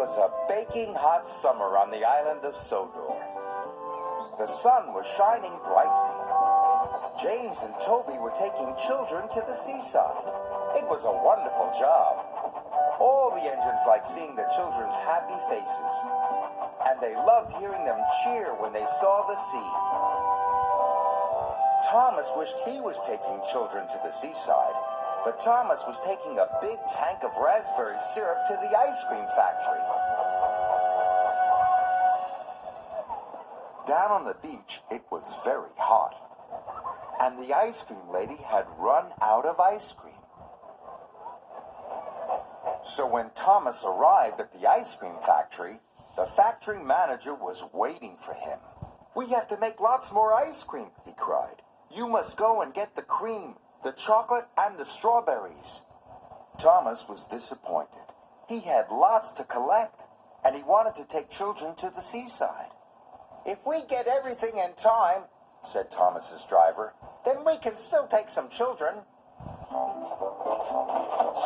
was a baking hot summer on the island of Sodor. The sun was shining brightly. James and Toby were taking children to the seaside. It was a wonderful job. All the engines liked seeing the children's happy faces, and they loved hearing them cheer when they saw the sea. Thomas wished he was taking children to the seaside, but Thomas was taking a big tank of raspberry syrup to the ice cream factory. Down on the beach, it was very hot, and the ice cream lady had run out of ice cream. So when Thomas arrived at the ice cream factory, the factory manager was waiting for him. "We have to make lots more ice cream," he cried. "You must go and get the cream, the chocolate, and the strawberries." Thomas was disappointed. He had lots to collect, and he wanted to take children to the seaside. "If we get everything in time," said Thomas's driver, "then we can still take some children."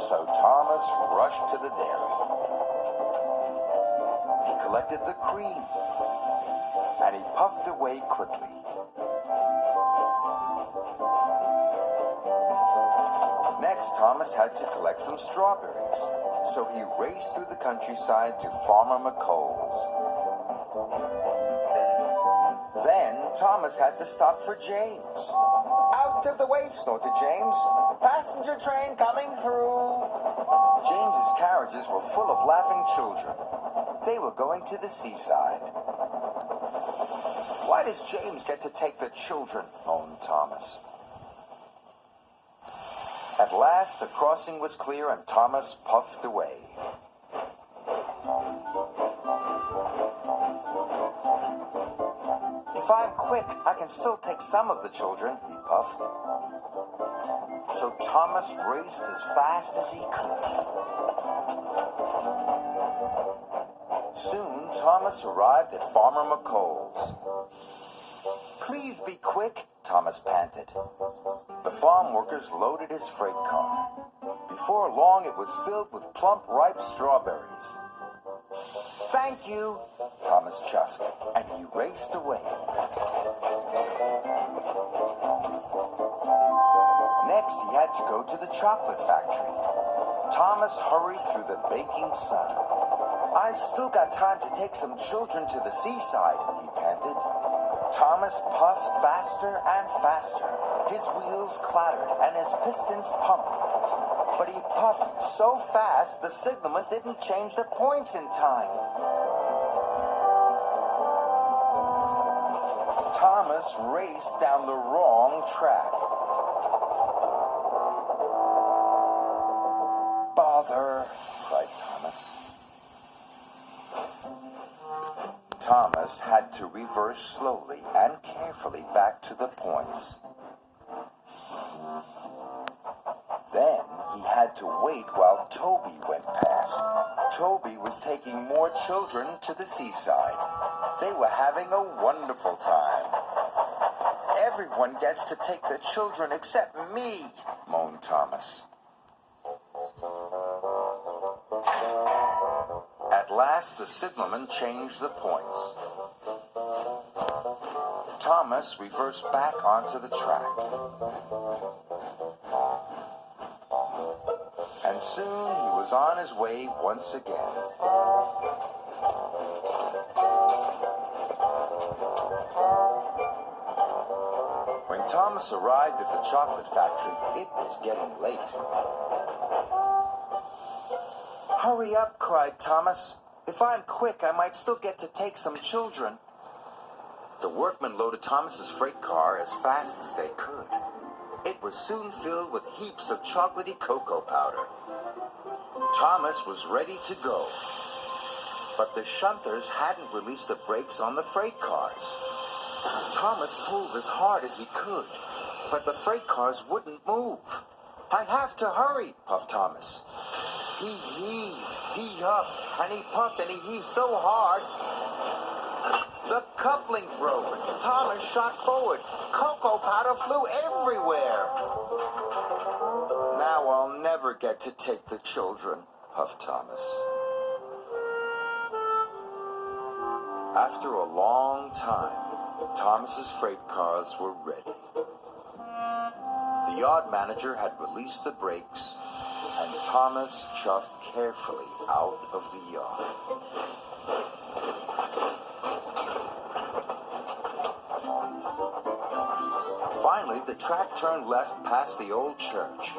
So Thomas rushed to the dairy. He collected the cream, and he puffed away quickly. Next, Thomas had to collect some strawberries, so he raced through the countryside to Farmer McColl's. Then Thomas had to stop for James. "Out of the way," snorted James. "Passenger train coming through." James's carriages were full of laughing children. They were going to the seaside. "Why does James get to take the children?" moaned Thomas. At last, the crossing was clear, and Thomas puffed away. "If I'm quick, I can still take some of the children," he puffed. So Thomas raced as fast as he could. Soon, Thomas arrived at Farmer McColl's. "Please be quick," Thomas panted. The farm workers loaded his freight car. Before long, it was filled with plump, ripe strawberries. "Thank you," Thomas chuffed, and he raced away. Next, he had to go to the chocolate factory. Thomas hurried through the baking sun. "I've still got time to take some children to the seaside," he panted. Thomas puffed faster and faster. His wheels clattered and his pistons pumped. But he puffed so fast the signalman didn't change the points in time. Thomas raced down the wrong track. "Bother," cried Thomas. Thomas had to reverse slowly and carefully back to the points. Then he had to wait while Toby went past. Toby was taking more children to the seaside. They were having a wonderful time. "Everyone gets to take the children except me," moaned Thomas. At last, the signalman changed the points. Thomas reversed back onto the track. And soon he was on his way once again. When Thomas arrived at the chocolate factory, it was getting late. "Hurry up," cried Thomas. "If I'm quick, I might still get to take some children." The workmen loaded Thomas's freight car as fast as they could. It was soon filled with heaps of chocolatey cocoa powder. Thomas was ready to go. But the shunters hadn't released the brakes on the freight cars. Thomas pulled as hard as he could, but the freight cars wouldn't move. "I have to hurry," puffed Thomas. He heaved, he huffed, and he puffed, and he heaved so hard, the coupling broke. Thomas shot forward. Cocoa powder flew everywhere. "Now I'll never get to take the children," puffed Thomas. After a long time, Thomas's freight cars were ready. The yard manager had released the brakes, and Thomas shoved carefully out of the yard. Finally, the track turned left past the old church.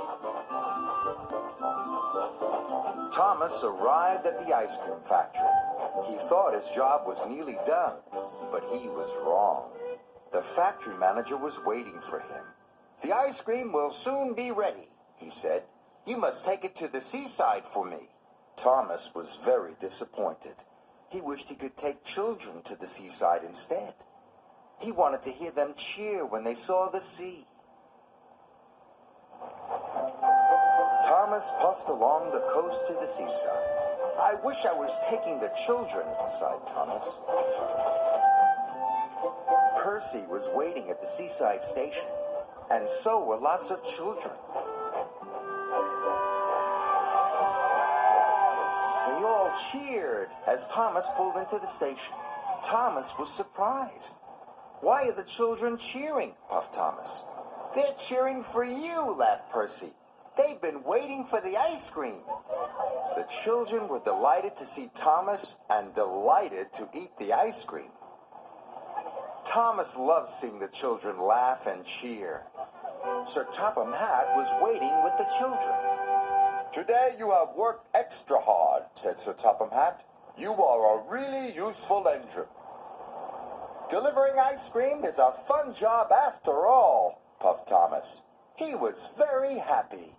Thomas arrived at the ice cream factory. He thought his job was nearly done, but he was wrong. The factory manager was waiting for him. "The ice cream will soon be ready," he said. "You must take it to the seaside for me." Thomas was very disappointed. He wished he could take children to the seaside instead. He wanted to hear them cheer when they saw the sea. Thomas puffed along the coast to the seaside. "I wish I was taking the children," sighed Thomas. Percy was waiting at the seaside station, and so were lots of children. They all cheered as Thomas pulled into the station. Thomas was surprised. "Why are the children cheering?" puffed Thomas. "They're cheering for you," laughed Percy. "They've been waiting for the ice cream." The children were delighted to see Thomas and delighted to eat the ice cream. Thomas loved seeing the children laugh and cheer. Sir Topham Hatt was waiting with the children. "Today you have worked extra hard," said Sir Topham Hatt. "You are a really useful engine." "Delivering ice cream is a fun job after all," puffed Thomas. He was very happy.